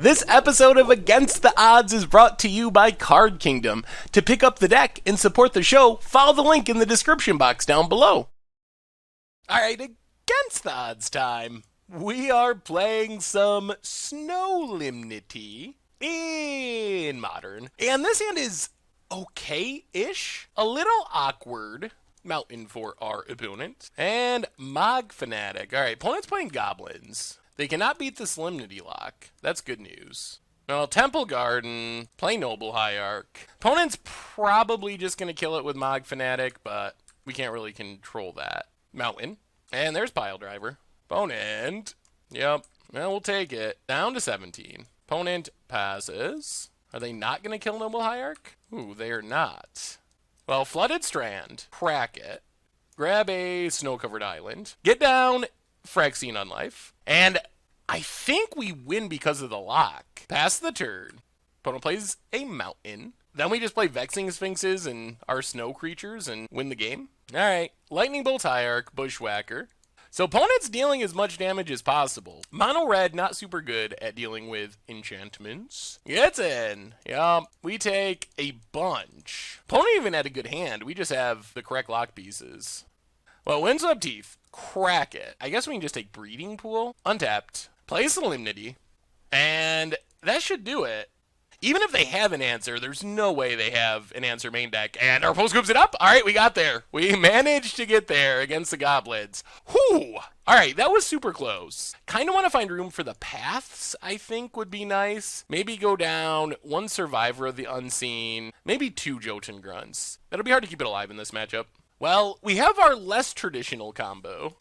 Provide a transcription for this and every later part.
This episode of Against the Odds is brought to you by Card Kingdom. To pick up the deck and support the show, follow the link in the description box down below. Alright, Against the Odds time. We are playing some Snowlemnity in Modern. And this hand is okay-ish. A little awkward. Mountain for our opponent. And Mog Fanatic. Alright, opponent's playing Goblins. They cannot beat the Solemnity lock. That's good news. Well, Temple Garden, play Noble Hierarch. Opponent's probably just going to kill it with Mog Fanatic, but we can't really control that. Mountain. And there's Pile Driver. Opponent. Yep. Well, we'll take it. Down to 17. Opponent passes. Are they not going to kill Noble Hierarch? Ooh, they are not. Well, Flooded Strand. Crack it. Grab a snow-covered island. Get down Phyrexian Unlife. And I think we win because of the lock. Pass the turn. Opponent plays a mountain. Then we just play Vexing Sphinxes and our snow creatures and win the game. Alright. Lightning Bolt Hierarch, Bushwhacker. So opponent's dealing as much damage as possible. Mono red, not super good at dealing with enchantments. Gets in. Yup. We take a bunch. Opponent even had a good hand. We just have the correct lock pieces. Well, Windswept Teeth. Crack it. I guess we can just take Breeding Pool. Untapped. Play Solemnity. And that should do it. Even if they have an answer, there's no way they have an answer main deck. And our opponent scoops it up. All right, we got there. We managed to get there against the Goblins. Whew. All right, that was super close. Kind of want to find room for the paths, I think would be nice. Maybe go down one Survivor of the Unseen. Maybe two Jotun Grunts. That'll be hard to keep it alive in this matchup. Well, we have our less traditional combo.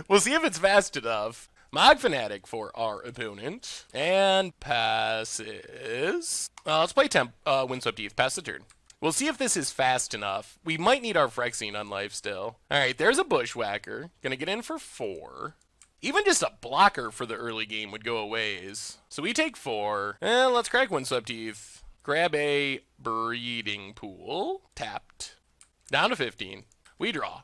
We'll see if it's fast enough. Mog Fanatic for our opponent. And passes. Let's play Windswept Teeth. Pass the turn. We'll see if this is fast enough. We might need our Phyrexian Unlife still. Alright, there's a Bushwhacker. Gonna get in for 4. Even just a blocker for the early game would go a ways. So we take 4. And let's crack Windswept Teeth. Grab a Breeding Pool. Tapped. Down to 15. We draw.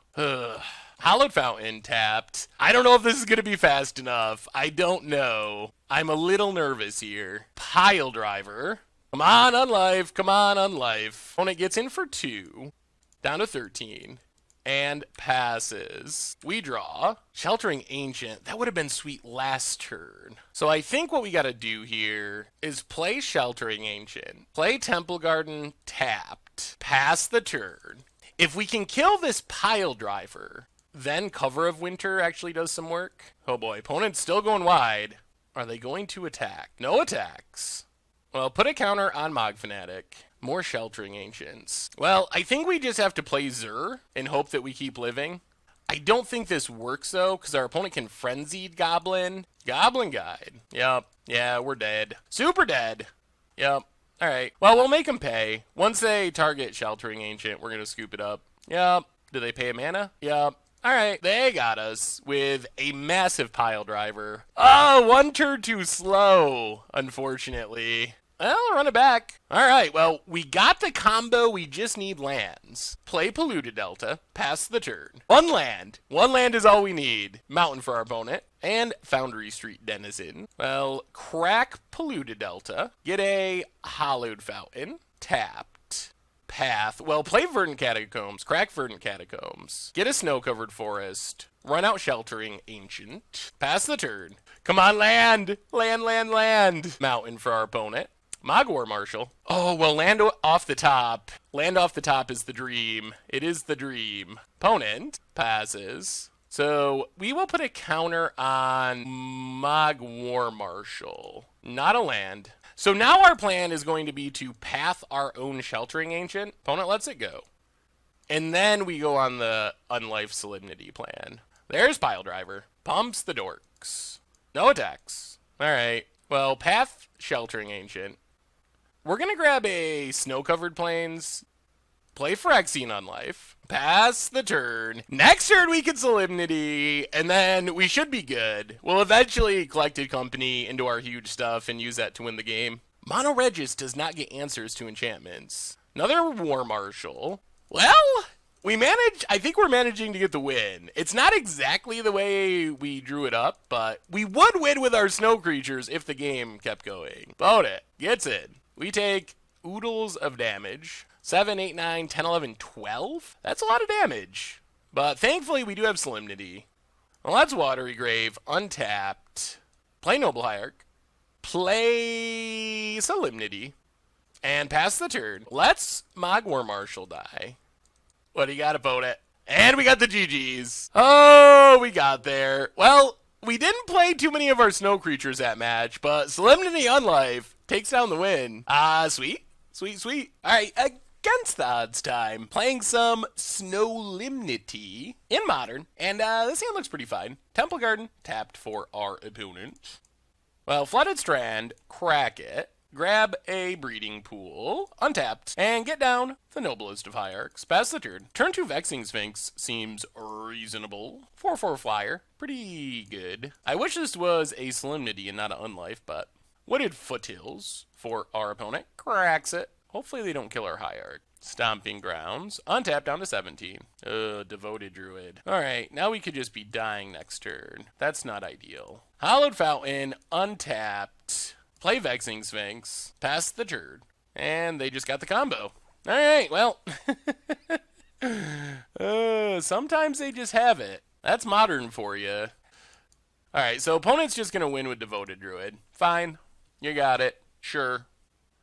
Hallowed Fountain tapped. I don't know if this is going to be fast enough. I don't know. I'm a little nervous here. Pile Driver. Come on, Unlife. Come on, Unlife. Opponent gets in for 2. Down to 13. And passes. We draw. Sheltering Ancient. That would have been sweet last turn. So I think what we got to do here is play Sheltering Ancient. Play Temple Garden tapped. Pass the turn. If we can kill this Pile Driver, then Cover of Winter actually does some work. Oh boy, opponent's still going wide. Are they going to attack? No attacks. Well, put a counter on Mog Fanatic. More Sheltering Ancients. Well, I think we just have to play Zur and hope that we keep living. I don't think this works though, because our opponent can Frenzied Goblin. Goblin Guide. Yep. Yeah, we're dead. Super dead. Yep. Alright, well, we'll make them pay. Once they target Sheltering Ancient, we're going to scoop it up. Yep. Do they pay a mana? Yep. Alright, they got us with a massive Pile Driver. Oh, one turn too slow, unfortunately. Well, I'll run it back. Alright, well, we got the combo, we just need lands. Play Polluted Delta, pass the turn. One land. One land is all we need. Mountain for our opponent. And Foundry Street Denizen. Well, crack Polluted Delta. Get a Hallowed Fountain. Tapped. Path. Well, play Verdant Catacombs. Crack Verdant Catacombs. Get a Snow-Covered Forest. Run out Sheltering Ancient. Pass the turn. Come on, land! Land, land, land! Mountain for our opponent. Mogwar Marshal. Oh, well, land off the top. Land off the top is the dream. It is the dream. Opponent passes. So we will put a counter on Mogwar Marshal. Not a land. So now our plan is going to be to path our own Sheltering Ancient. Opponent lets it go. And then we go on the Unlife Solemnity plan. There's Pile Driver. Pumps the dorks. No attacks. Alright. Well, path Sheltering Ancient. We're going to grab a Snow-Covered Plains. Play Phyrexian Unlife. Pass the turn. Next turn we can Solemnity, and then we should be good. We'll eventually Collected Company into our huge stuff and use that to win the game. Mono Regis does not get answers to enchantments. Another War Marshal. Well, I think we're managing to get the win. It's not exactly the way we drew it up, but we would win with our snow creatures if the game kept going. Opponent gets in. We take oodles of damage. 7, 8, 9, 10, 11, 12? That's a lot of damage. But thankfully we do have Solemnity. Well, that's Watery Grave, untapped. Play Noble Hierarch. Play Solemnity. And pass the turn. Let's Mogwar Marshal die. What do you got, opponent? And we got the GGs. Oh, we got there. Well, we didn't play too many of our snow creatures that match, but Solemnity Unlife takes down the win. Sweet. Sweet, sweet. All right, against the odds time. Playing some Snowlemnity in Modern. And this hand looks pretty fine. Temple Garden, tapped for our opponent. Well, Flooded Strand, crack it. Grab a Breeding Pool, untapped, and get down the Noblest of Hierarchs. Pass the turn. Turn 2 Vexing Sphinx seems reasonable. 4/4 flyer, pretty good. I wish this was a Solemnity and not an Unlife, but Wooded Foothills for our opponent. Cracks it. Hopefully they don't kill our Hierarch. Stomping Grounds, untapped down to 17. Devoted Druid. Alright, now we could just be dying next turn. That's not ideal. Hallowed Fountain, untapped. Play Vexing Sphinx, pass the turn, and they just got the combo. Alright, well, sometimes they just have it. That's Modern for you. Alright, so opponent's just going to win with Devoted Druid. Fine, you got it, sure.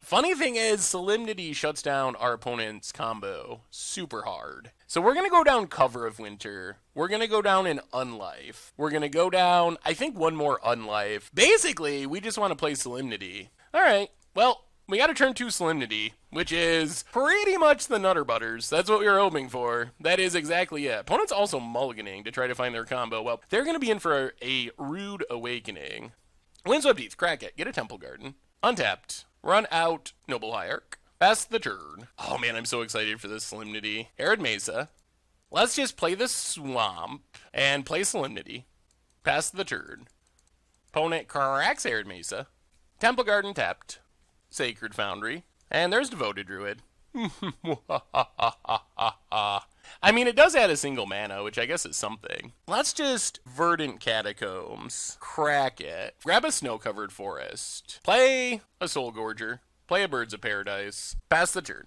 Funny thing is, Solemnity shuts down our opponent's combo super hard. So we're going to go down Cover of Winter. We're going to go down in Unlife. We're going to go down, I think, one more Unlife. Basically, we just want to play Solemnity. Alright, well, we got to turn 2 Solemnity, which is pretty much the Nutter Butters. That's what we were hoping for. That is exactly it. Opponent's also mulliganing to try to find their combo. Well, they're going to be in for a Rude Awakening. Windswept Heath, crack it, get a Temple Garden. Untapped. Run out Noble Hierarch. Pass the turn. Oh man, I'm so excited for this Solemnity. Arid Mesa. Let's just play the Swamp and play Solemnity. Pass the turn. Opponent cracks Arid Mesa. Temple Garden tapped. Sacred Foundry. And there's Devoted Druid. I mean, it does add a single mana, which I guess is something. Let's just Verdant Catacombs. Crack it. Grab a Snow-Covered Forest. Play a Soul Gorger. Play a Birds of Paradise. Pass the turn.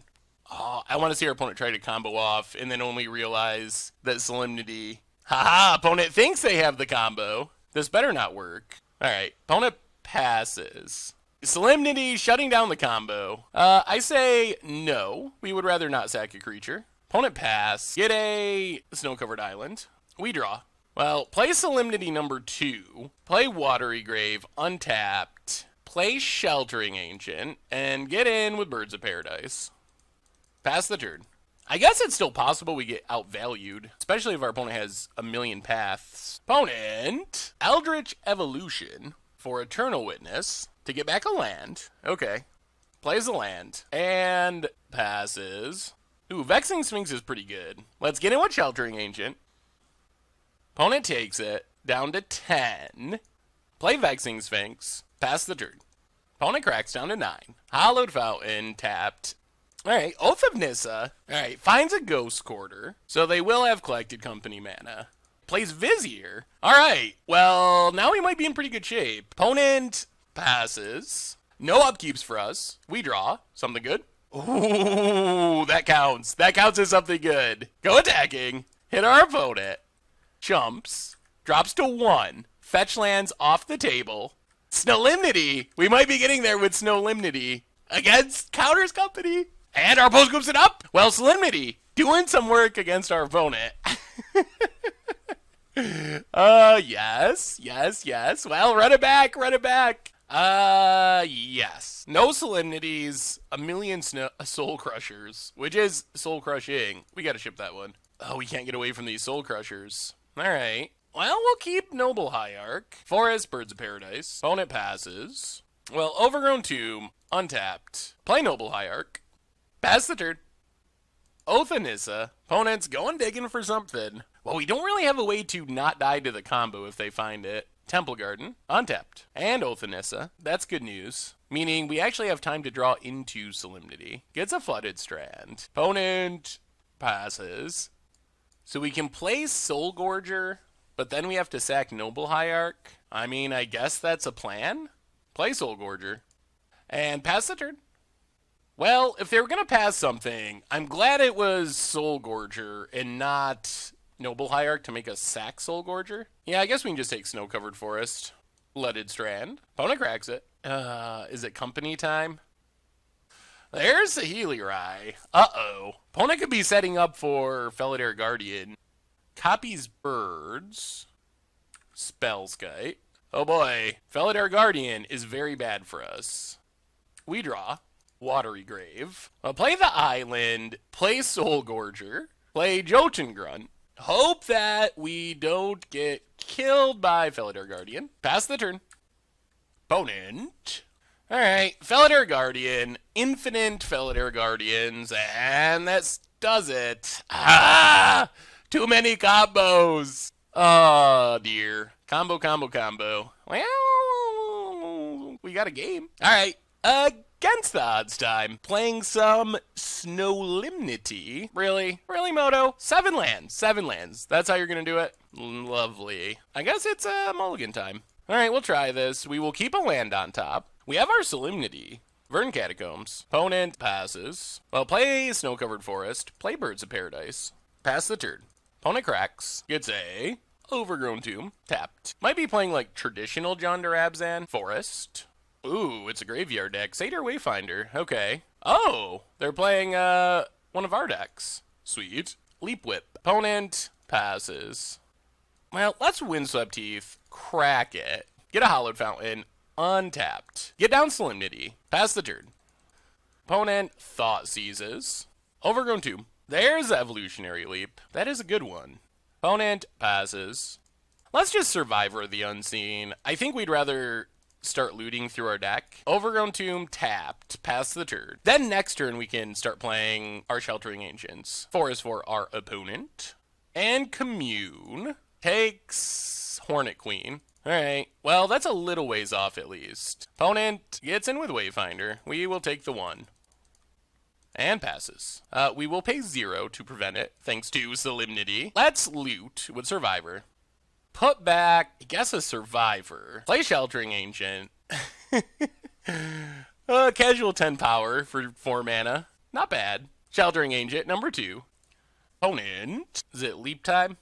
Oh, I want to see our opponent try to combo off and then only realize that Solemnity... Haha, opponent thinks they have the combo. This better not work. Alright, opponent passes. Solemnity shutting down the combo. I say no. We would rather not sack a creature. Opponent pass. Get a Snow-Covered Island. We draw. Well, play Solemnity number 2. Play Watery Grave, untapped. Play Sheltering Ancient, and get in with Birds of Paradise. Pass the turn. I guess it's still possible we get outvalued, especially if our opponent has a million paths. Opponent, Eldritch Evolution for Eternal Witness to get back a land. Okay. Plays a land. And passes. Ooh, Vexing Sphinx is pretty good. Let's get in with Sheltering Ancient. Opponent takes it. Down to 10. Play Vexing Sphinx. Pass the turn. Opponent cracks down to 9. Hallowed Fountain tapped. Alright, Oath of Nissa. Alright, finds a Ghost Quarter. So they will have Collected Company mana. Plays Vizier. Alright, well, now we might be in pretty good shape. Opponent passes. No upkeeps for us. We draw. Something good. Ooh, that counts. That counts as something good. Go attacking. Hit our opponent. Jumps. Drops to 1. Fetch lands off the table. Snowlemnity. We might be getting there with Snowlemnity. Against Counters Company. And our opponent scoops it up. Well, Solemnity doing some work against our opponent. Yes. Well, run it back. Yes. No Solemnities, a million Soul Crushers, which is Soul Crushing. We gotta ship that one. Oh, we can't get away from these Soul Crushers. Alright. Well, we'll keep Noble Hierarch. Forest, Birds of Paradise. Opponent passes. Well, Overgrown Tomb, untapped. Play Noble Hierarch. Pass the turn. Oath of Nissa. Opponent's going digging for something. Well, we don't really have a way to not die to the combo if they find it. Temple Garden, untapped. And Oath of Nissa. That's good news. Meaning we actually have time to draw into Solemnity. Gets a Flooded Strand. Opponent passes. So we can play Soul Gorger, but then we have to sack Noble Hierarch. I mean, I guess that's a plan. Play Soul Gorger. And pass the turn. Well, if they were going to pass something, I'm glad it was Soul Gorger and not Noble Hierarch to make us sack Soul Gorger. Yeah, I guess we can just take Snow-Covered Forest. Leaded Strand. Opponent cracks it. Is it company time? There's the Helirai. Uh-oh. Opponent could be setting up for Felidar Guardian. Copies Birds. Spellskite. Oh boy. Felidar Guardian is very bad for us. We draw. Watery Grave. Play the Island. Play Soul Gorger. Play Jotun Grunt. Hope that we don't get killed by Felidar Guardian. Pass the turn. Opponent. Alright, Felidar Guardian. Infinite Felidar Guardians. And that does it. Ah! Too many combos. Oh, dear. Combo. Well, we got a game. Alright, against the odds time. Playing some Snowlemnity. Really? Really, Moto? 7 lands. That's how you're going to do it? Lovely. I guess it's mulligan time. Alright, we'll try this. We will keep a land on top. We have our Solemnity. Vern Catacombs. Opponent passes. Well, play Snow-Covered Forest. Play Birds of Paradise. Pass the turn. Opponent cracks. Gets a Overgrown Tomb. Tapped. Might be playing like traditional Jonder Abzan. Forest. Ooh, it's a graveyard deck. Satyr Wayfinder. Okay. Oh, they're playing one of our decks. Sweet. Leap Whip. Opponent passes. Well, let's Windswept Teeth. Crack it. Get a Hallowed Fountain. Untapped. Get down Solemnity. Pass the turn. Opponent Thought Seizes. Overgrown Tomb. There's the Evolutionary Leap. That is a good one. Opponent passes. Let's just Survivor of the Unseen. I think we'd rather start looting through our deck. Overgrown Tomb tapped. Pass the turn. Then next turn we can start playing our Sheltering Ancients. Forest for our opponent. And Commune takes Hornet Queen. Alright, well, that's a little ways off at least. Opponent gets in with Wayfinder. We will take the 1. And passes. We will pay 0 to prevent it, thanks to Solemnity. Let's loot with Survivor. Put back, guess a Survivor. Play Sheltering Ancient. Casual 10 power for 4 mana. Not bad. Sheltering Ancient, number 2. Opponent. Is it leap time?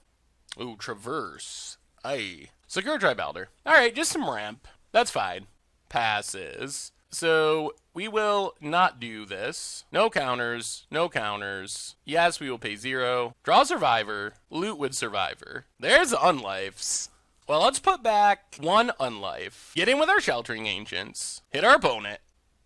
Ooh, Traverse. Aye. Secure Tribalder. Alright, just some ramp. That's fine. Passes. So, we will not do this. No counters. No counters. Yes, we will pay 0. Draw Survivor. Loot with Survivor. There's Unlifes. Well, let's put back 1 Unlife. Get in with our Sheltering Ancients. Hit our opponent.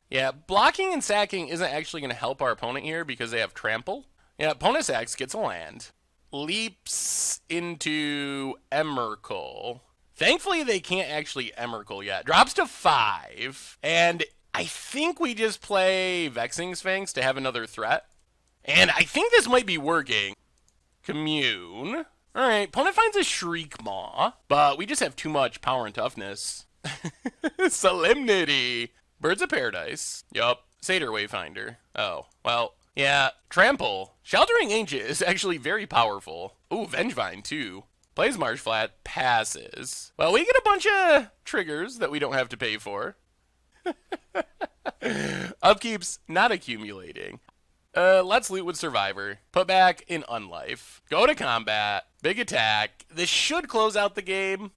Yeah, blocking and sacking isn't actually going to help our opponent here because they have Trample. Yeah, opponent sacks, gets a land. Leaps into Emrakul. Thankfully, they can't actually Emrakul yet. Drops to 5. And I think we just play Vexing Sphinx to have another threat. And I think this might be working. Commune. Alright, opponent finds a Shriek Maw. But we just have too much power and toughness. Solemnity. Birds of Paradise. Yup. Satyr Wayfinder. Oh, well, yeah. Trample. Sheltering Ancient is actually very powerful. Ooh, Vengevine, too. Plays Marshflat, passes. Well, we get a bunch of triggers that we don't have to pay for. Upkeep's not accumulating. Let's loot with Survivor. Put back in Unlife. Go to combat. Big attack. This should close out the game.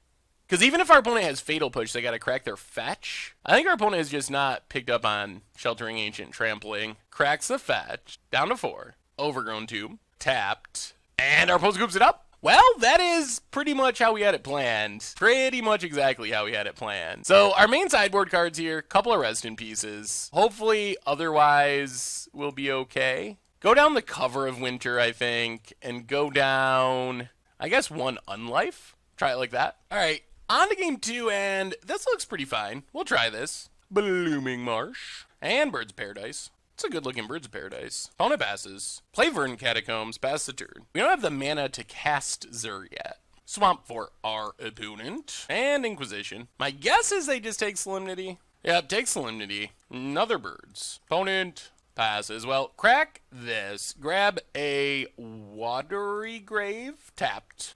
Because even if our opponent has Fatal Push, they gotta crack their fetch. I think our opponent has just not picked up on Sheltering Ancient trampling. Cracks the fetch. Down to 4. Overgrown Tomb. Tapped. And our opponent scoops it up. Well, that is pretty much how we had it planned. Pretty much exactly how we had it planned. So, our main sideboard cards here, couple of Resident Pieces. Hopefully, otherwise, we'll be okay. Go down the Cover of Winter, I think, and go down, I guess, 1 Unlife. Try it like that. Alright, on to game 2, and this looks pretty fine. We'll try this. Blooming Marsh. And Birds of Paradise. It's a good looking Birds of Paradise. Opponent passes. Play Vern Catacombs. Pass the turn. We don't have the mana to cast Zur yet. Swamp for our opponent. And Inquisition. My guess is they just take Solemnity. Yep, take Solemnity. Another Birds. Opponent passes. Well, crack this. Grab a watery grave. Tapped.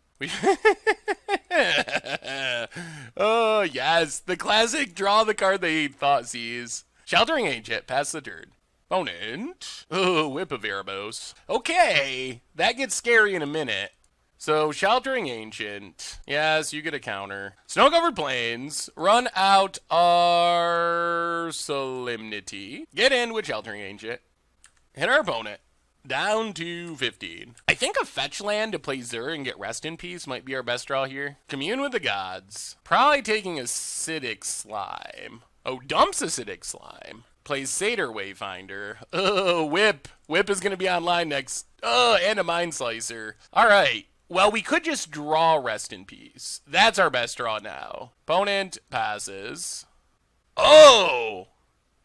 Oh, yes. The classic draw the card they thought sees. Sheltering Ancient. Pass the turn. Opponent. Oh, Whip of Erebos. Okay. That gets scary in a minute. So, Sheltering Ancient. Yes, you get a counter. Snow-covered plains. Run out our Solemnity. Get in with Sheltering Ancient. Hit our opponent. Down to 15. I think a fetch land to play Zur and get Rest in Peace might be our best draw here. Commune with the Gods. Probably taking Acidic Slime. Oh, dumps Acidic Slime. Plays Satyr Wayfinder. Oh, Whip. Whip is going to be online next. Oh, and a Mind Slicer. All right. Well, we could just draw Rest in Peace. That's our best draw now. Opponent passes. Oh!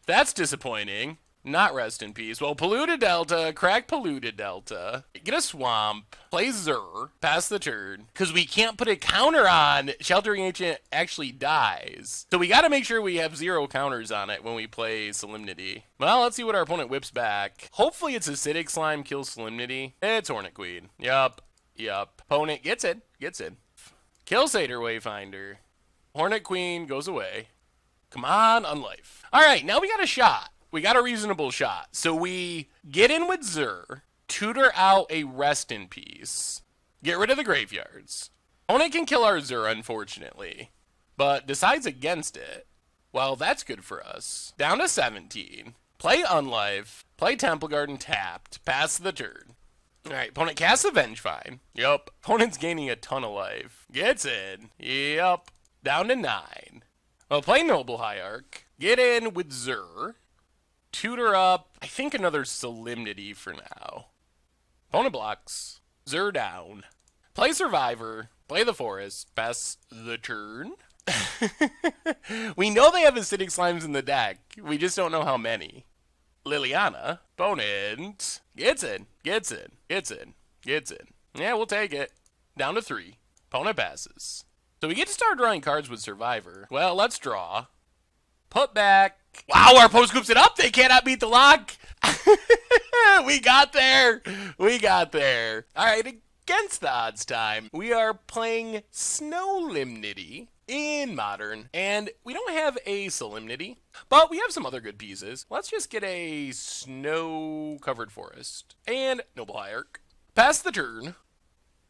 That's disappointing. Not Rest in Peace. Well, Polluted Delta, crack Polluted Delta, get a Swamp, play Zur, pass the turn, because we can't put a counter on Sheltering Ancient actually dies. So we got to make sure we have 0 counters on it when we play Solemnity. Well, let's see what our opponent whips back. Hopefully it's Acidic Slime kills Solemnity. It's Hornet Queen. Yup. Opponent gets in. Kill Satyr Wayfinder. Hornet Queen goes away. Come on, Unlife. All right, now we got a shot. We got a reasonable shot. So we get in with Zur, tutor out a Rest in Peace, get rid of the graveyards. Opponent can kill our Zur, unfortunately, but decides against it. Well, that's good for us. Down to 17. Play Unlife, play Temple Garden tapped, pass the turn. All right, opponent casts a Vengefine. Yup. Opponent's gaining a ton of life. Gets in. Yup. Down to 9. Well, play Noble Hierarch. Get in with Zur. Tutor up, I think another Solemnity for now. Opponent blocks. Zur down. Play Survivor. Play the Forest. Pass the turn. We know they have Acidic Slimes in the deck. We just don't know how many. Liliana. Opponent. Gets in. Yeah, we'll take it. Down to 3. Opponent passes. So we get to start drawing cards with Survivor. Well, let's draw. Put back. Wow, our opponent scoops it up. They cannot beat the lock. We got there. All right, against the odds time. We are playing Snowlemnity in Modern, and we don't have a Solemnity, but we have some other good pieces. Let's just get a Snow-covered Forest and Noble Hierarch. Pass the turn.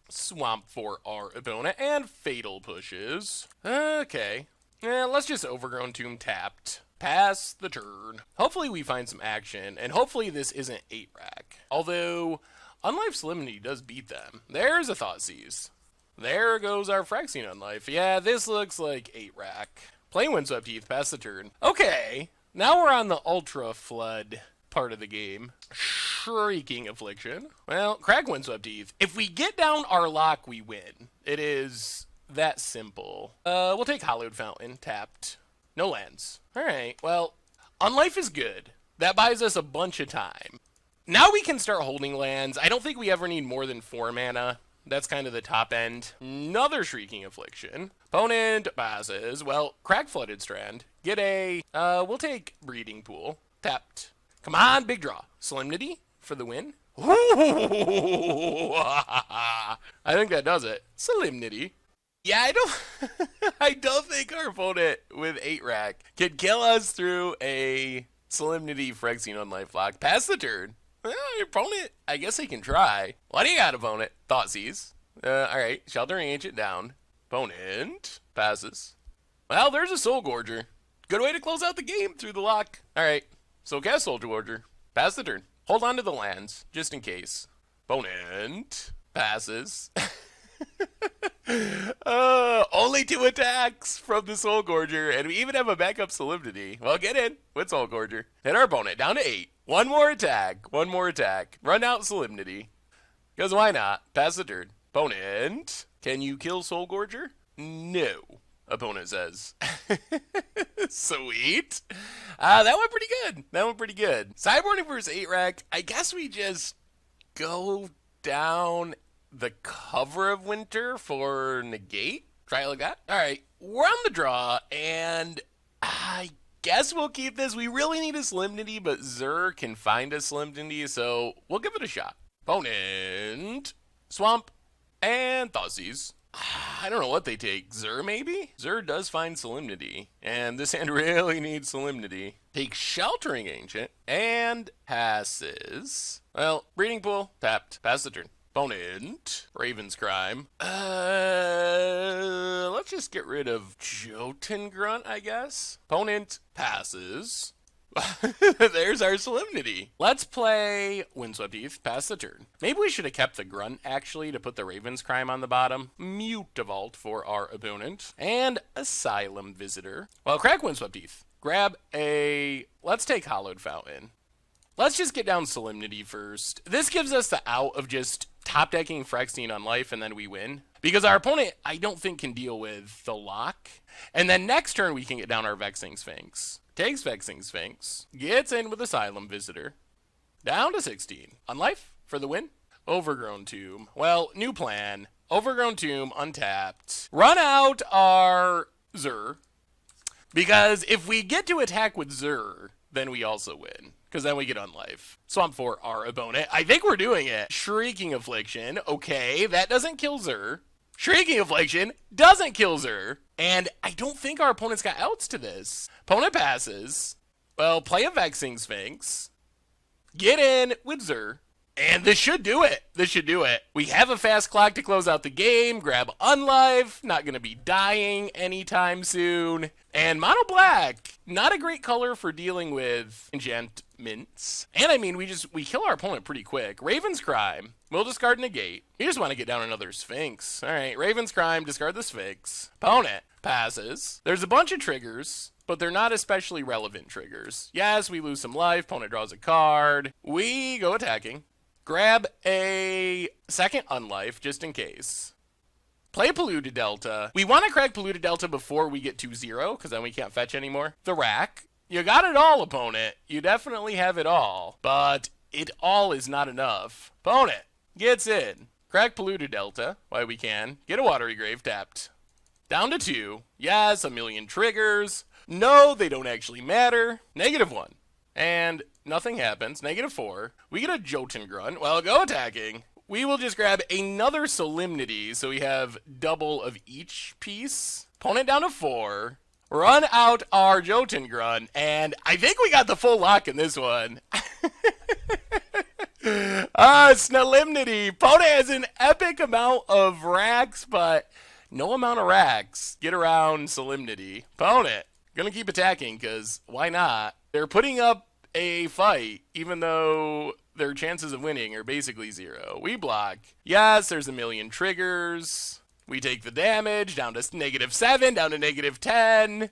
Swamp for our opponent, and Fatal pushes. Okay. Let's just Overgrown Tomb tapped. Pass the turn. Hopefully we find some action, and hopefully this isn't 8-rack. Although, Unlife Solemnity does beat them. There's a Thoughtseize. There goes our Phyrexian Unlife. Yeah, this looks like 8-rack. Play Windswept Heath, pass the turn. Okay, now we're on the Ultra Flood part of the game. Shrieking Affliction. Well, crack Windswept Heath. If we get down our lock, we win. It is that simple. We'll take Hallowed Fountain, tapped. No lands. Alright, well, Unlife is good. That buys us a bunch of time. Now we can start holding lands. I don't think we ever need more than 4 mana. That's kind of the top end. Another Shrieking Affliction. Opponent passes. Well, crack Flooded Strand. Get a, we'll take Breeding Pool. Tapped. Come on, big draw. Solemnity for the win. Ooh, I think that does it. Solemnity. Yeah, I don't think our opponent with 8-rack can kill us through a Solemnity Phyrexian Unlife lock. Pass the turn. Well, your opponent, I guess they can try. What do you got, opponent? Thoughtseize. Alright, Sheltering Ancient down. Opponent passes. Well, there's a Soul Gorger. Good way to close out the game through the lock. Alright, so cast Soul Gorger. Pass the turn. Hold on to the lands, just in case. Opponent passes. Only 2 attacks from the Soul Gorger, and we even have a backup Solemnity. Well, get in with Soul Gorger. Hit our opponent down to 8. One more attack. Run out Solemnity. Because why not? Pass the turn. Opponent, can you kill Soul Gorger? No, opponent says. Sweet. That went pretty good. Sideboarding versus 8-rack. I guess we just go down the Cover of Winter for negate. Try it like that. All right, we're on the draw, and I guess we'll keep this. We really need a Solemnity, but Zur can find a Solemnity, so we'll give it a shot. Opponent, Swamp, and Thoughtseize. I don't know what they take. Zur, maybe? Zur does find Solemnity, and this hand really needs Solemnity. Takes Sheltering Ancient, and passes. Well, Breeding Pool, tapped. Pass the turn. Opponent, Raven's Crime. Let's just get rid of Jotun Grunt, I guess. Opponent, passes. There's our Solemnity. Let's play Windswept Heath, pass the turn. Maybe we should have kept the Grunt, actually, to put the Raven's Crime on the bottom. Mutavault for our opponent. And Asylum Visitor. Well, crack Windswept Heath. Grab a... Let's take Hallowed Fountain. Let's just get down Solemnity first. This gives us the out of just top decking Phyrexian on life and then we win. Because our opponent, I don't think, can deal with the lock. And then next turn we can get down our Vexing Sphinx. Takes Vexing Sphinx. Gets in with Asylum Visitor. Down to 16. On life for the win. Overgrown Tomb. Well, new plan. Overgrown Tomb, untapped. Run out our Zur. Because if we get to attack with Zur, then we also win. Because then we get on life. Swamp for our opponent. I think we're doing it. Shrieking Affliction. Okay, that doesn't kill Zur. Shrieking Affliction doesn't kill Zur. And I don't think our opponent's got outs to this. Opponent passes. Well, play a Vexing Sphinx. Get in with Zur. And this should do it. This should do it. We have a fast clock to close out the game. Grab Unlife. Not going to be dying anytime soon. And Mono Black. Not a great color for dealing with enchantments. And I mean, we kill our opponent pretty quick. Raven's Crime. We'll discard Negate. We just want to get down another Sphinx. All right, Raven's Crime. Discard the Sphinx. Opponent passes. There's a bunch of triggers, but they're not especially relevant triggers. Yes, we lose some life. Opponent draws a card. We go attacking. Grab a second Unlife, just in case. Play Polluted Delta. We want to crack Polluted Delta before we get to 0, because then we can't fetch anymore. The Rack. You got it all, opponent. You definitely have it all. But it all is not enough. Opponent gets in. Crack Polluted Delta, while we can. Get a Watery Grave tapped. Down to 2. Yes, a million triggers. No, they don't actually matter. -1. And nothing happens. -4. We get a Jotun Grunt. Well, go attacking. We will just grab another Solemnity, so we have double of each piece. Opponent down to 4. Run out our Jotun Grunt, and I think we got the full lock in this one. Snowlemnity. Opponent has an epic amount of racks, but no amount of racks get around Solemnity. Opponent gonna keep attacking, because why not? They're putting up a fight, even though their chances of winning are basically 0. We block. Yes, there's a million triggers. We take the damage, down to -7, down to -10.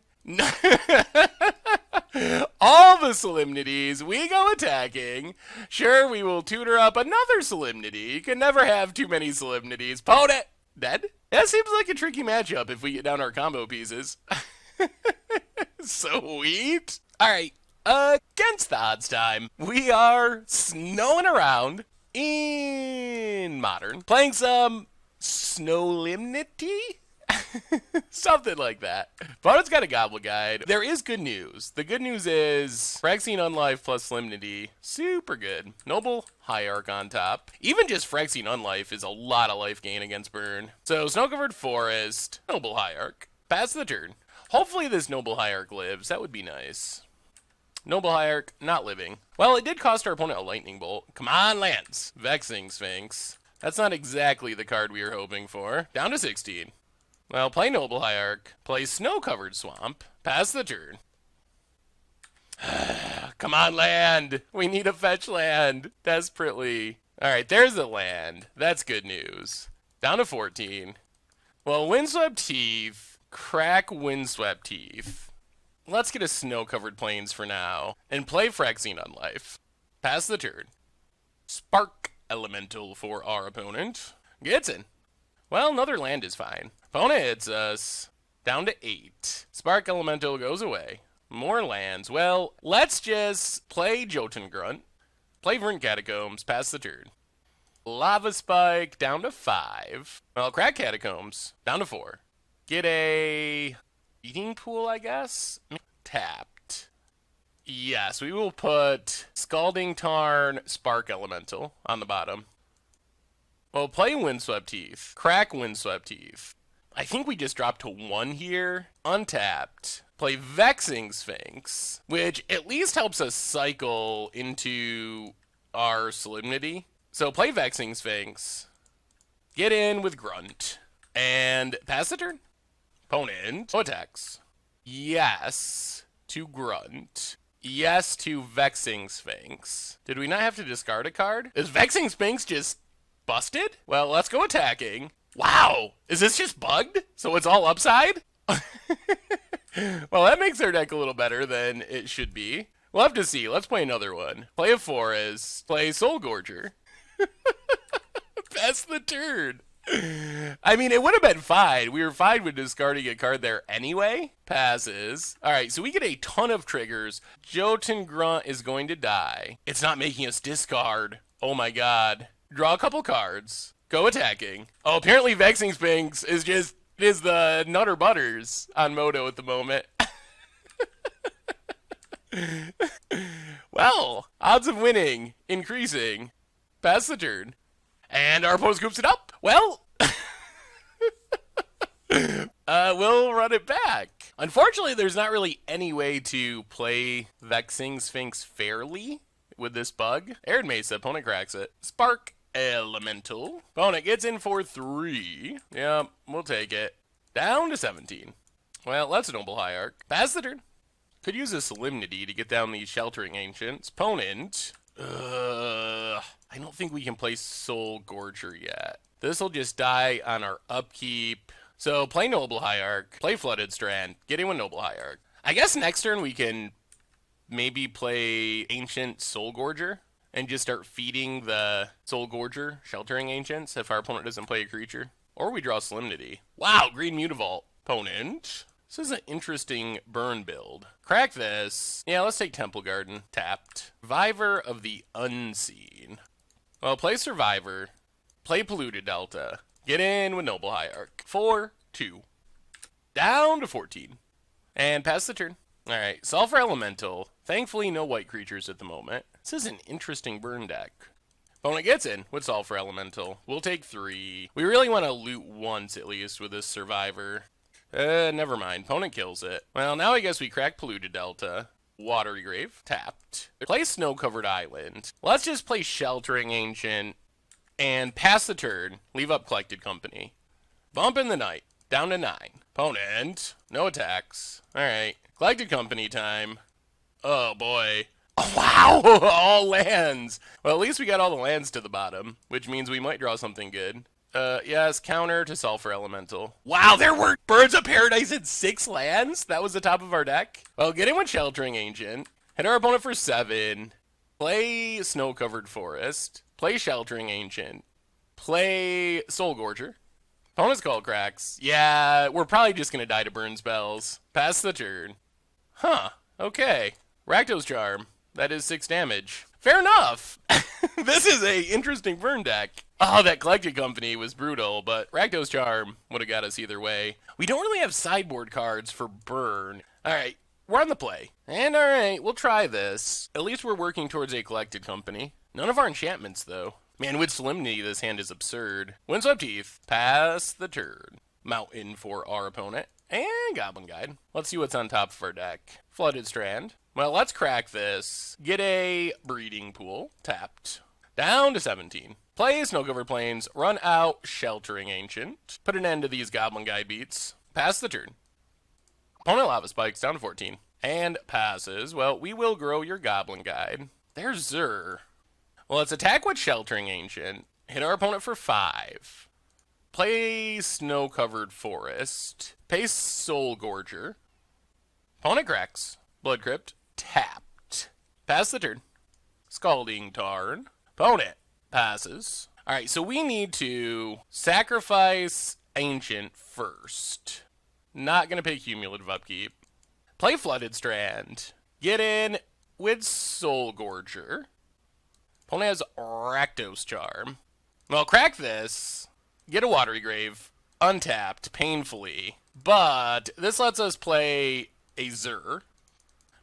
All the Solemnities. We go attacking. Sure, we will tutor up another Solemnity. You can never have too many Solemnities. Opponent dead? That seems like a tricky matchup if we get down our combo pieces. Sweet. All right. Against the odds time, we are snowing around in Modern, playing some Snowlemnity? Something like that. Opponent's got a Goblin Guide. There is good news. The good news is Phyrexian Unlife plus Solemnity. Super good. Noble Hierarch on top. Even just Phyrexian Unlife is a lot of life gain against Burn. So Snow-Covered Forest, Noble Hierarch. Pass the turn. Hopefully this Noble Hierarch lives. That would be nice. Noble Hierarch, not living. Well, it did cost our opponent a Lightning Bolt. Come on, lands. Vexing Sphinx. That's not exactly the card we were hoping for. Down to 16. Well, play Noble Hierarch. Play Snow-Covered Swamp. Pass the turn. Come on, land. We need a fetch land. Desperately. Alright, there's a land. That's good news. Down to 14. Well, Windswept Heath. Crack Windswept Heath. Let's get a Snow-Covered Plains for now, and play Phyrexian Unlife. Pass the turn. Spark Elemental for our opponent. Gets in. Well, another land is fine. Opponent hits us. Down to 8. Spark Elemental goes away. More lands. Well, let's just play Jotun Grunt. Play Verdant Catacombs. Pass the turn. Lava Spike down to 5. Well, crack Catacombs. Down to 4. Get a... Eating Pool, I guess? Tapped. Yes, we will put Scalding Tarn, Spark Elemental on the bottom. Well, play Windswept Heath. Crack Windswept Heath. I think we just dropped to 1 here. Untapped. Play Vexing Sphinx, which at least helps us cycle into our Solemnity. So play Vexing Sphinx. Get in with Grunt. And pass the turn. Opponent. Attacks. Yes to Grunt. Yes to Vexing Sphinx. Did we not have to discard a card? Is Vexing Sphinx just busted? Well, let's go attacking. Wow! Is this just bugged? So it's all upside? Well, that makes our deck a little better than it should be. We'll have to see. Let's play another one. Play a Forest. Play Soul Gorger. Pass the turn. I mean, it would have been fine. We were fine with discarding a card there anyway. Passes. All right, so we get a ton of triggers. Jotun Grunt is going to die. It's not making us discard. Oh my god. Draw a couple cards. Go attacking. Oh, apparently Vexing Sphinx is the Nutter Butters on Moto at the moment. Well, odds of winning increasing. Pass the turn. And our opponent scoops it up. Well, we'll run it back. Unfortunately, there's not really any way to play Vexing Sphinx fairly with this bug. Arid Mesa, opponent cracks it. Spark Elemental. Opponent gets in for 3. Yep, we'll take it. Down to 17. Well, that's a Noble Hierarch. Pass the turn. Could use a Solemnity to get down these Sheltering Ancients. Opponent. I don't think we can play Soul Gorger yet. This will just die on our upkeep. So play Noble Hierarch. Play Flooded Strand. Get in with Noble Hierarch. I guess next turn we can maybe play Ancient Soul Gorger and just start feeding the Soul Gorger Sheltering Ancients if our opponent doesn't play a creature. Or we draw Solemnity. Wow, Green Mutavault. Opponent. This is an interesting burn build. Crack this. Yeah, let's take Temple Garden. Tapped. Survivor of the Unseen. Well, play Survivor. Play Polluted Delta. Get in with Noble Hierarch. 4-2. Down to 14. And pass the turn. Alright, Sulfur Elemental. Thankfully, no white creatures at the moment. This is an interesting burn deck. Opponent gets in with Sulfur Elemental. We'll take 3. We really want to loot once, at least, with this Survivor. Never mind. Opponent kills it. Well, now I guess we crack Polluted Delta. Watery Grave. Tapped. Play Snow-Covered Island. Let's just play Sheltering Ancient and pass the turn. Leave up Collected Company. Bump in the night. Down to 9. Opponent. No attacks. Alright. Collected Company time. Oh, boy. Oh, wow! All lands! Well, at least we got all the lands to the bottom, which means we might draw something good. Yes, counter to Sulfur Elemental. Wow, there were Birds of Paradise and 6 lands? That was the top of our deck? Well, get in with Sheltering Ancient. Hit our opponent for 7. Play Snow-Covered Forest. Play Sheltering Ancient. Play Soul Gorger. Opponent's Call cracks. Yeah, we're probably just going to die to burn spells. Pass the turn. Huh, okay. Rakdos Charm. That is 6 damage. Fair enough. This is a interesting burn deck. Oh, that Collected Company was brutal, but Rakdos Charm would have got us either way. We don't really have sideboard cards for burn. Alright, we're on the play. And alright, we'll try this. At least we're working towards a Collected Company. None of our enchantments, though. Man, with Solemnity, this hand is absurd. Windswept Heath. Pass the turn. Mountain for our opponent. And Goblin Guide. Let's see what's on top of our deck. Flooded Strand. Well, let's crack this. Get a Breeding Pool. Tapped. Down to 17. Play Snow-Covered Plains. Run out Sheltering Ancient. Put an end to these Goblin Guide beats. Pass the turn. Opponent Lava Spikes. Down to 14. And passes. Well, we will grow your Goblin Guide. There's Zur. Well, let's attack with Sheltering Ancient. Hit our opponent for 5. Play Snow-Covered Forest. Pay Soul Gorger. Opponent cracks. Blood Crypt. Tapped. Pass the turn. Scalding Tarn. Opponent passes. Alright, so we need to sacrifice Ancient first. Not going to pay cumulative upkeep. Play Flooded Strand. Get in with Soul Gorger. Opponent has Rakdos Charm. Well, crack this. Get a Watery Grave. Untapped, painfully. But this lets us play a Zur.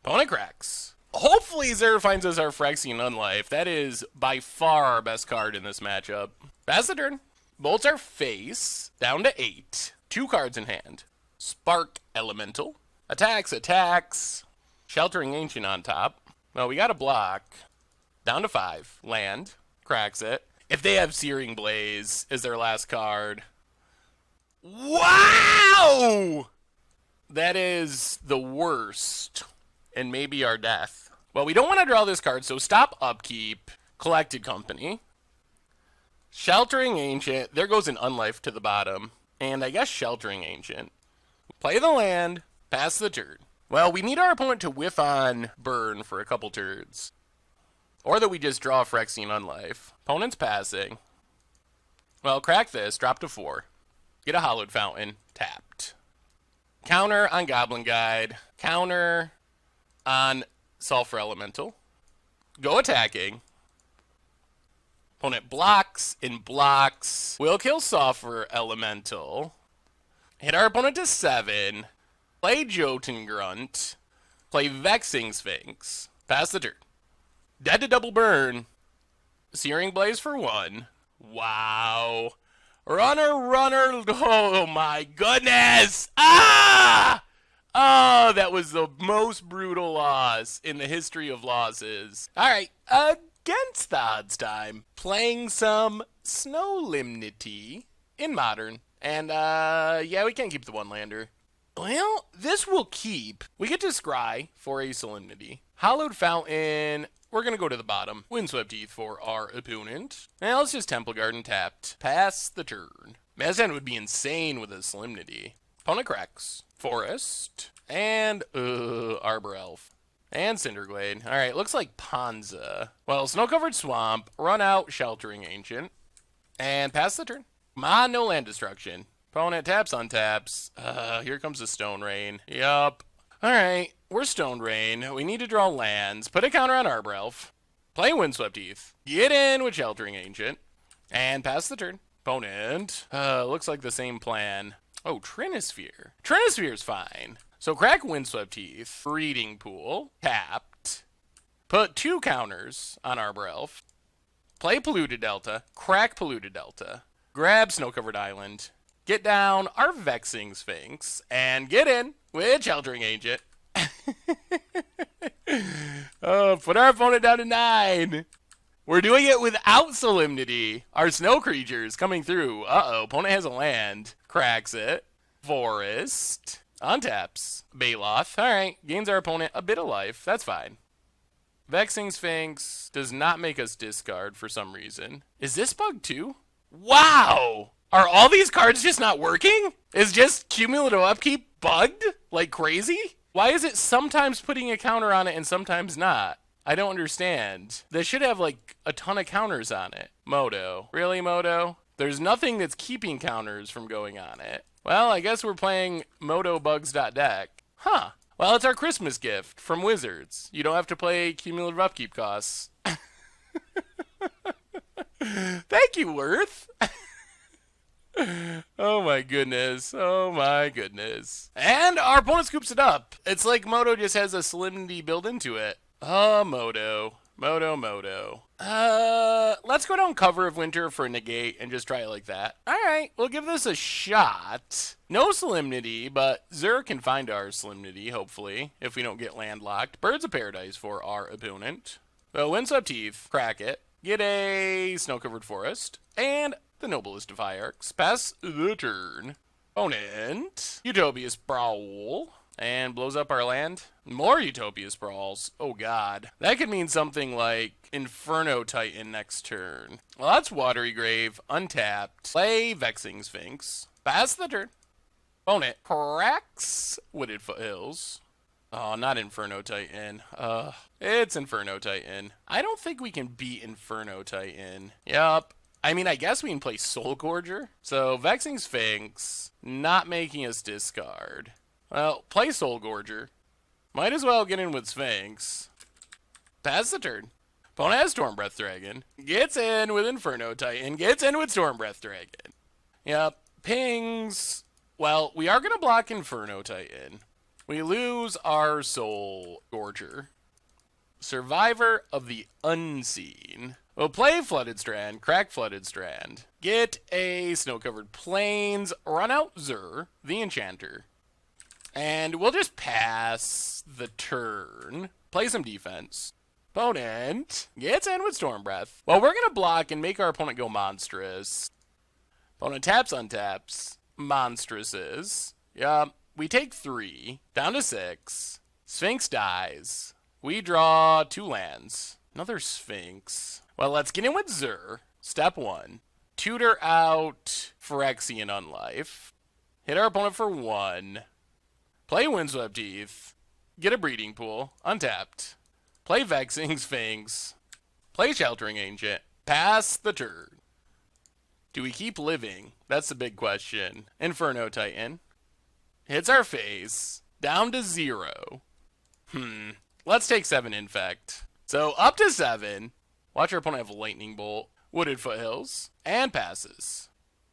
Opponent cracks. Hopefully Zero finds us our Phyrexian Unlife. That is by far our best card in this matchup. Pass the turn. Bolts our face. Down to 8. 2 cards in hand. Spark Elemental. Attacks. Sheltering Ancient on top. Well, we got a block. Down to 5. Land. Cracks it. If they have Searing Blaze as their last card. Wow! That is the worst. And maybe our death. Well, we don't want to draw this card, so stop upkeep. Collected Company. Sheltering Ancient. There goes an Unlife to the bottom. And I guess Sheltering Ancient. Play the land. Pass the turn. Well, we need our opponent to whiff on burn for a couple turns. Or that we just draw Phyrexian Unlife. Opponent's passing. Well, crack this. Drop to 4. Get a Hallowed Fountain. Tapped. Counter on Goblin Guide. Counter on Sulfur Elemental. Go attacking. Opponent blocks and blocks. We'll kill Sulfur Elemental. Hit our opponent to 7. Play Jotun Grunt. Play Vexing Sphinx. Pass the turn. Dead to double burn. Searing Blaze for 1. Wow. Runner. Oh my goodness. Ah! Oh, that was the most brutal loss in the history of losses. All right, against the odds time. Playing some Snowlemnity in Modern. And, yeah, we can't keep the one-lander. Well, this will keep. We get to scry for a Solemnity. Hallowed Fountain. We're going to go to the bottom. Windswept Heath for our opponent. Now let's just Temple Garden tapped. Pass the turn. Mazan would be insane with a Solemnity. Opponent cracks. Forest. And, Arbor Elf. And Cinderglade. Alright, looks like Ponza. Well, Snow-Covered Swamp. Run out Sheltering Ancient. And pass the turn. Come on, no land destruction. Opponent taps, untaps. Here comes the Stone Rain. Yup. Alright, we're Stone Rain. We need to draw lands. Put a counter on Arbor Elf. Play Windswept Heath. Get in with Sheltering Ancient. And pass the turn. Opponent. Looks like the same plan. Oh, Trinisphere. Trinisphere's fine. So crack Windswept Heath. Breeding Pool. Tapped. Put 2 counters on Arbor Elf. Play Polluted Delta. Crack Polluted Delta. Grab Snow-Covered Island. Get down our Vexing Sphinx. And get in with Sheltering Ancient. Put our opponent down to 9. We're doing it without Solemnity. Our snow creatures coming through. Opponent has a land. Cracks it. Forest. Untaps. Baloth. Alright, gains our opponent a bit of life. That's fine. Vexing Sphinx does not make us discard for some reason. Is this bugged too? Wow! Are all these cards just not working? Is just cumulative upkeep bugged like crazy? Why is it sometimes putting a counter on it and sometimes not? I don't understand. They should have like a ton of counters on it. Moto. Really, Moto? There's nothing that's keeping counters from going on it. Well, I guess we're playing motobugs.deck. Huh. Well, it's our Christmas gift from Wizards. You don't have to play cumulative upkeep costs. Thank you, Worth. Oh my goodness. Oh my goodness. And our opponent scoops it up. It's like Moto just has a Solemnity built into it. Moto. Let's go down Cover of Winter for a negate and just try it like that. Alright, we'll give this a shot. No Solemnity, but Zur can find our Solemnity, hopefully, if we don't get landlocked. Birds of Paradise for our opponent. Windswept Heath, crack it. Get a Snow-Covered Forest. And the Noblest of Hierarchs. Pass the turn. Opponent. Utopia Sprawl. And blows up our land. More Utopia Sprawls. Oh god. That could mean something like Inferno Titan next turn. Well, that's Watery Grave. Untapped. Play Vexing Sphinx. Pass the turn. Opponent cracks Wooded Foothills. Oh, not Inferno Titan. It's Inferno Titan. I don't think we can beat Inferno Titan. Yup. I mean, I guess we can play Soul Gorger. So, Vexing Sphinx, not making us discard. Well, play Soul Gorger. Might as well get in with Sphinx. Pass the turn. Opponent has Stormbreath Dragon. Gets in with Inferno Titan. Gets in with Stormbreath Dragon. Yep. Pings. Well, we are going to block Inferno Titan. We lose our Soul Gorger. Survivor of the Unseen. We'll play Flooded Strand, crack Flooded Strand, get a Snow-Covered Plains, run out Zur, the Enchanter, and we'll just pass the turn, play some defense. Opponent gets in with Storm Breath. Well, we're going to block and make our opponent go monstrous. Opponent taps, untaps, monstrouses. Yup, we take 3, down to 6. Sphinx dies. We draw 2 lands. Another Sphinx. Well, let's get in with Zur. Step 1. Tutor out Phyrexian Unlife. Hit our opponent for 1. Play Windswept Teeth. Get a Breeding Pool. Untapped. Play Vexing Sphinx. Play Sheltering Ancient. Pass the turn. Do we keep living? That's the big question. Inferno Titan. Hits our face. Down to 0. Let's take 7 Infect. So up to 7. Watch our opponent have Lightning Bolt, Wooded Foothills, and passes.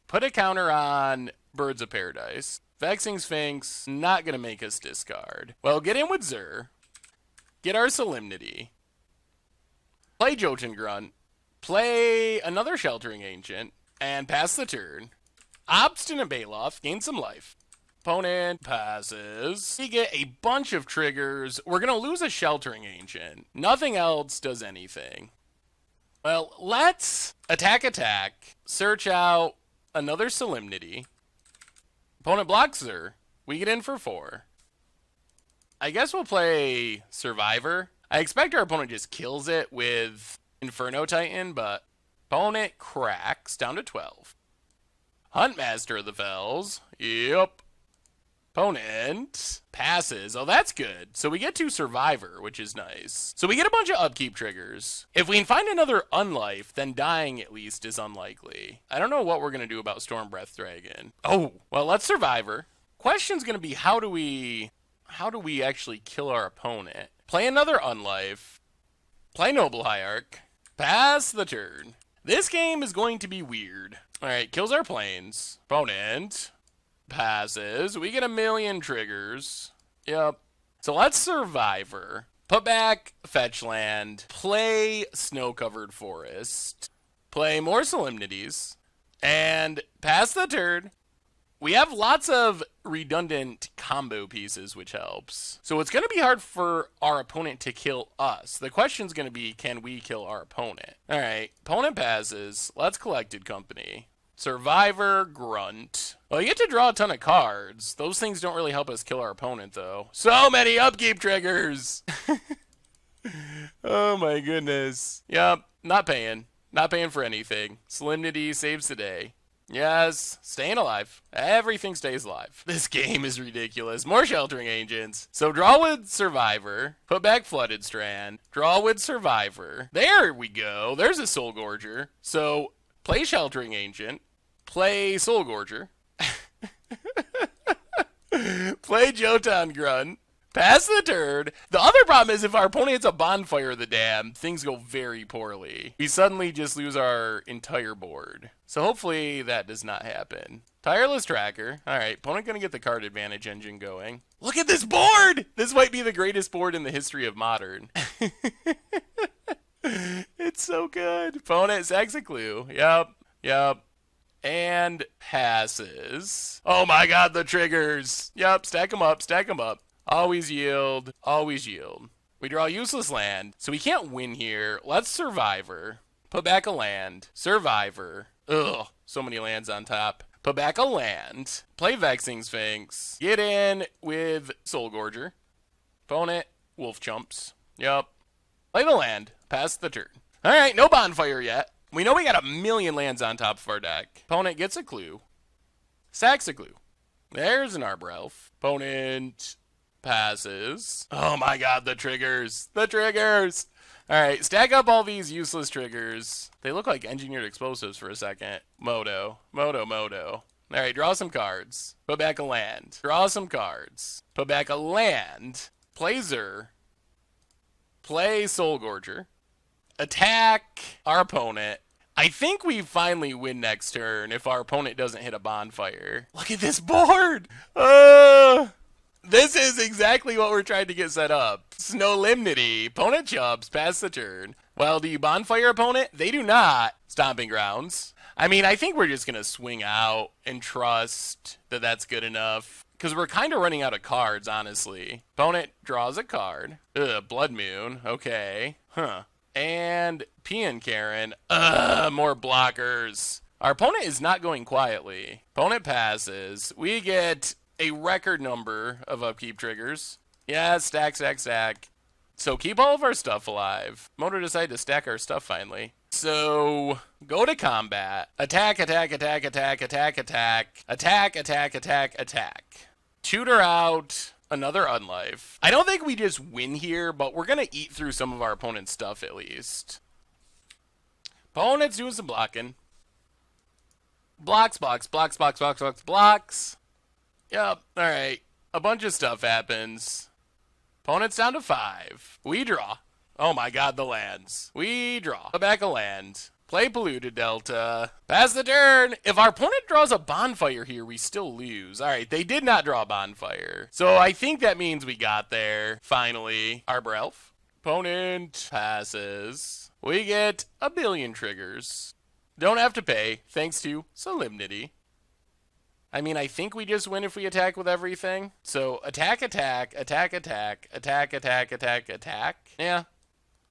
Put a counter on Birds of Paradise. Vexing Sphinx, not going to make us discard. Well, get in with Zur. Get our Solemnity. Play Jotun Grunt. Play another Sheltering Ancient. And pass the turn. Obstinate Baloth, gain some life. Opponent passes. We get a bunch of triggers. We're going to lose a Sheltering Ancient. Nothing else does anything. Well, let's attack. Search out another Solemnity. Opponent blocks her. We get in for 4. I guess we'll play Survivor. I expect our opponent just kills it with Inferno Titan, but opponent cracks down to 12. Huntmaster of the Fells. Yep. Opponent passes. Oh, that's good. So we get to Survivor, which is nice. So we get a bunch of upkeep triggers. If we can find another Unlife, then dying at least is unlikely. I don't know what we're going to do about Storm Breath Dragon. Oh, well, let's Survivor. Question's going to be how do we actually kill our opponent? Play another Unlife. Play Noble Hierarch. Pass the turn. This game is going to be weird. All right, kills our planes. Opponent passes. We get a million triggers. Yep. So let's Survivor. Put back Fetch Land. Play Snow-Covered Forest. Play more Solemnities. And pass the turn. We have lots of redundant combo pieces, which helps. So it's going to be hard for our opponent to kill us. The question's going to be, can we kill our opponent? All right. Opponent passes. Let's Collected Company. Survivor, Grunt. Well, you get to draw a ton of cards. Those things don't really help us kill our opponent, though. So many upkeep triggers! Oh my goodness. Yep, not paying. Not paying for anything. Solemnity saves the day. Yes, staying alive. Everything stays alive. This game is ridiculous. More Sheltering Agents. So draw with Survivor. Put back Flooded Strand. Draw with Survivor. There we go. There's a Soul Gorger. So play Sheltering Ancient. Play Soul Gorger. Play Jotun Grunt. Pass the turn. The other problem is if our opponent hits a Bonfire of the Damned, things go very poorly. We suddenly just lose our entire board. So hopefully that does not happen. Tireless Tracker. All right, opponent going to get the card advantage engine going. Look at this board! This might be the greatest board in the history of Modern. It's so good. Opponent sacks a clue. Yep. And passes. Oh my god, the triggers. Yep, stack them up. Always yield. We draw a useless land, so we can't win here. Let's Survivor. Put back a land. Survivor. Ugh, so many lands on top. Put back a land. Play Vexing Sphinx. Get in with Soul Gorger. Opponent, Wolf Chumps. Yep. Play the land. Pass the turn. Alright, no Bonfire yet. We know we got a million lands on top of our deck. Opponent gets a clue. Sacks a clue. There's an Arbor Elf. Opponent passes. Oh my god, the triggers. Alright, stack up all these useless triggers. They look like engineered explosives for a second. Moto. Alright, draw some cards. Put back a land. Draw some cards. Put back a land. Play Zur. Play Soul Gorger. Attack our opponent. I think we finally win next turn if our opponent doesn't hit a Bonfire. Look at this board! This is exactly what we're trying to get set up. Snowlemnity. Opponent jumps, pass the turn. Well, do you bonfire opponent? They do not. Stomping grounds. I mean, I think we're just going to swing out and trust that that's good enough. Because we're kind of running out of cards, honestly. Opponent draws a card. Ugh, Blood Moon. Okay. Huh. And Peon Karen. Ugh, more blockers. Our opponent is not going quietly. Opponent passes. We get a record number of upkeep triggers. Yeah, stack, stack, stack. So keep all of our stuff alive. Motor decided to stack our stuff finally. So go to combat. Attack, attack, attack, attack, attack, attack. Attack, attack, attack, attack. Tutor out. Another unlife. I don't think we just win here, but we're going to eat through some of our opponent's stuff at least. Opponent's doing some blocking. Blocks, blocks, blocks, blocks, blocks, blocks, blocks. Yep, alright. A bunch of stuff happens. Opponent's down to 5. We draw. Oh my god, the lands. We draw. Back a land. Play Polluted Delta. Pass the turn. If our opponent draws a bonfire here, we still lose. Alright, they did not draw a bonfire. So I think that means we got there. Finally. Arbor Elf. Opponent passes. We get a billion triggers. Don't have to pay, thanks to Solemnity. I mean, I think we just win if we attack with everything. So, attack, attack, attack, attack, attack, attack, attack, attack. Yeah.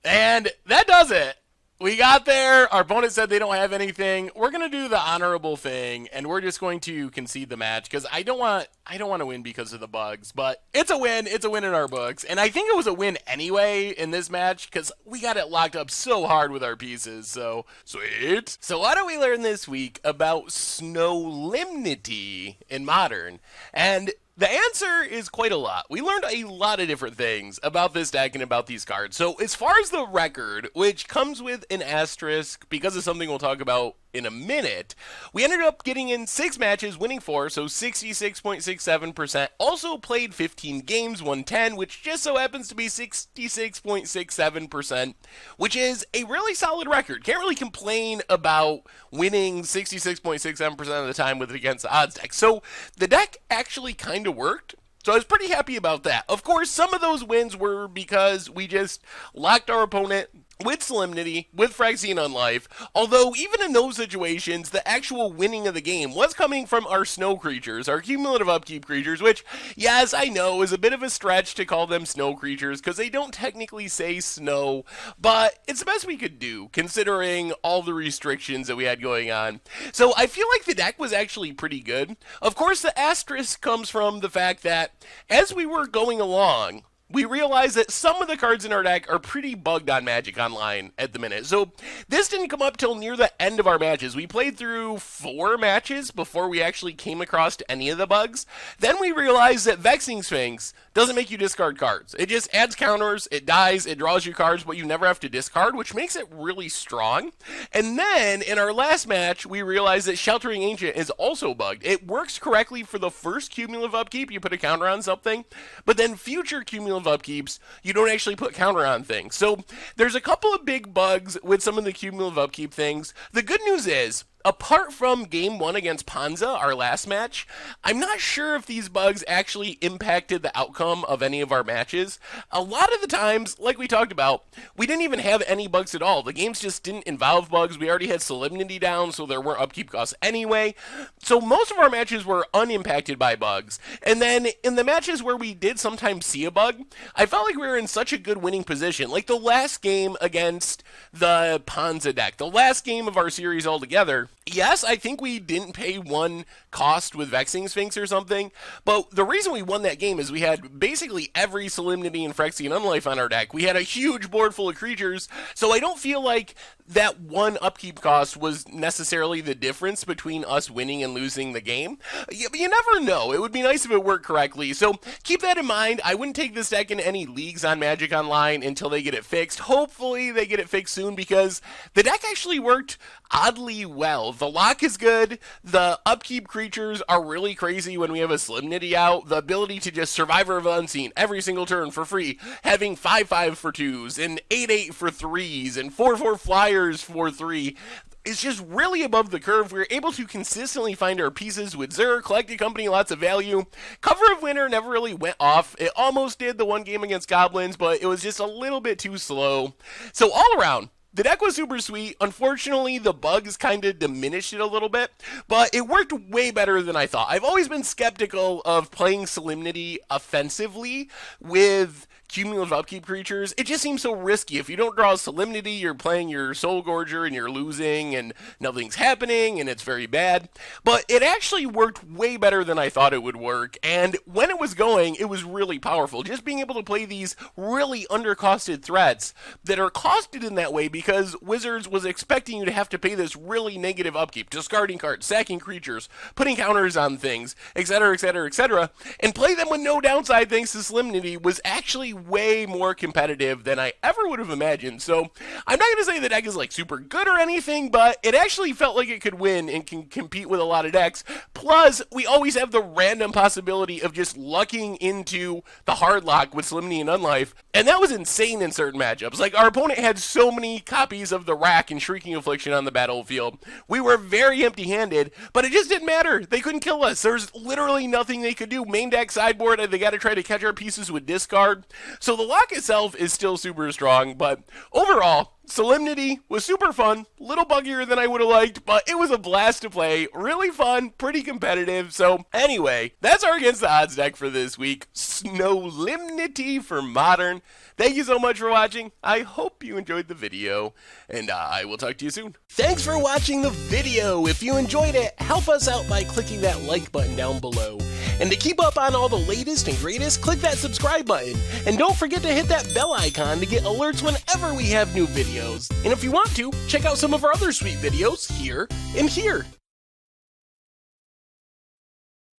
And that does it. We got there. Our opponent said they don't have anything. We're going to do the honorable thing, and we're just going to concede the match because I don't want to win because of the bugs, but it's a win. It's a win in our books, and I think it was a win anyway in this match because we got it locked up so hard with our pieces, so sweet. So what do we learn this week about Snowlemnity in Modern? And the answer is quite a lot. We learned a lot of different things about this deck and about these cards. So as far as the record, which comes with an asterisk because of something we'll talk about in a minute, we ended up getting in 6 matches, winning 4, so 66.67%. Also played 15 games, won 10, which just so happens to be 66.67%, which is a really solid record. Can't really complain about winning 66.67% of the time with it against the odds deck. So the deck actually kind of worked. So I was pretty happy about that. Of course, some of those wins were because we just locked our opponent with Solemnity, with Phyrexian Unlife, although even in those situations, the actual winning of the game was coming from our snow creatures, our cumulative upkeep creatures, which, yes, I know, is a bit of a stretch to call them snow creatures, because they don't technically say snow, but it's the best we could do, considering all the restrictions that we had going on. So I feel like the deck was actually pretty good. Of course, the asterisk comes from the fact that, as we were going along, we realized that some of the cards in our deck are pretty bugged on Magic Online at the minute. So this didn't come up till near the end of our matches. We played through 4 matches before we actually came across any of the bugs. Then we realized that Vexing Sphinx doesn't make you discard cards. It just adds counters, it dies, it draws you cards, but you never have to discard, which makes it really strong. And then in our last match, we realized that Sheltering Ancient is also bugged. It works correctly for the first cumulative upkeep, you put a counter on something, but then future cumulative upkeeps, you don't actually put counter on things. So there's a couple of big bugs with some of the cumulative upkeep things. The good news is, apart from Game 1 against Ponza, our last match, I'm not sure if these bugs actually impacted the outcome of any of our matches. A lot of the times, like we talked about, we didn't even have any bugs at all. The games just didn't involve bugs. We already had Solemnity down, so there weren't upkeep costs anyway. So most of our matches were unimpacted by bugs. And then in the matches where we did sometimes see a bug, I felt like we were in such a good winning position. Like the last game against the Ponza deck, the last game of our series altogether. Yes, I think we didn't pay 1 cost with Vexing Sphinx or something, but the reason we won that game is we had basically every Solemnity and Phyrexian Unlife on our deck. We had a huge board full of creatures, so I don't feel like that 1 upkeep cost was necessarily the difference between us winning and losing the game. You never know. It would be nice if it worked correctly, so keep that in mind. I wouldn't take this deck in any leagues on Magic Online until they get it fixed. Hopefully they get it fixed soon because the deck actually worked oddly well. The lock is good. The upkeep creatures are really crazy when we have a Solemnity out. The ability to just Survivor of Unseen every single turn for free, having 5/5 for 2s and 8/8 for 3s and 4/4 flyers for 3. is just really above the curve. We were able to consistently find our pieces with Xur, collected company, lots of value. Cover of Winter never really went off. It almost did the one game against Goblins, but it was just a little bit too slow. So all around, the deck was super sweet. Unfortunately, the bugs kind of diminished it a little bit, but it worked way better than I thought. I've always been skeptical of playing Solemnity offensively with cumulative upkeep creatures. It just seems so risky. If you don't draw Solemnity, you're playing your Soul Gorger and you're losing and nothing's happening and it's very bad. But it actually worked way better than I thought it would work, and when it was going, it was really powerful. Just being able to play these really undercosted threats that are costed in that way because Wizards was expecting you to have to pay this really negative upkeep, discarding cards, sacking creatures, putting counters on things, etc., etc., etc., and play them with no downside thanks to Solemnity was actually way more competitive than I ever would have imagined. So I'm not going to say the deck is like super good or anything, but it actually felt like it could win and can compete with a lot of decks. Plus, we always have the random possibility of just lucking into the hard lock with Solemnity and Unlife, and that was insane in certain matchups. Like, our opponent had so many copies of the Rack and Shrieking Affliction on the battlefield. We were very empty-handed, but it just didn't matter. They couldn't kill us. There's literally nothing they could do. Main deck sideboard, they got to try to catch our pieces with discard. So the lock itself is still super strong, but overall, Solemnity was super fun, little buggier than I would have liked, but it was a blast to play, really fun, pretty competitive. So anyway, that's our Against the Odds deck for this week, Snowlemnity for Modern. Thank you so much for watching. I hope you enjoyed the video, and I will talk to you soon. Thanks for watching the video. If you enjoyed it, help us out by clicking that like button down below. And to keep up on all the latest and greatest, click that subscribe button. And don't forget to hit that bell icon to get alerts whenever we have new videos. And if you want to, check out some of our other sweet videos here and here.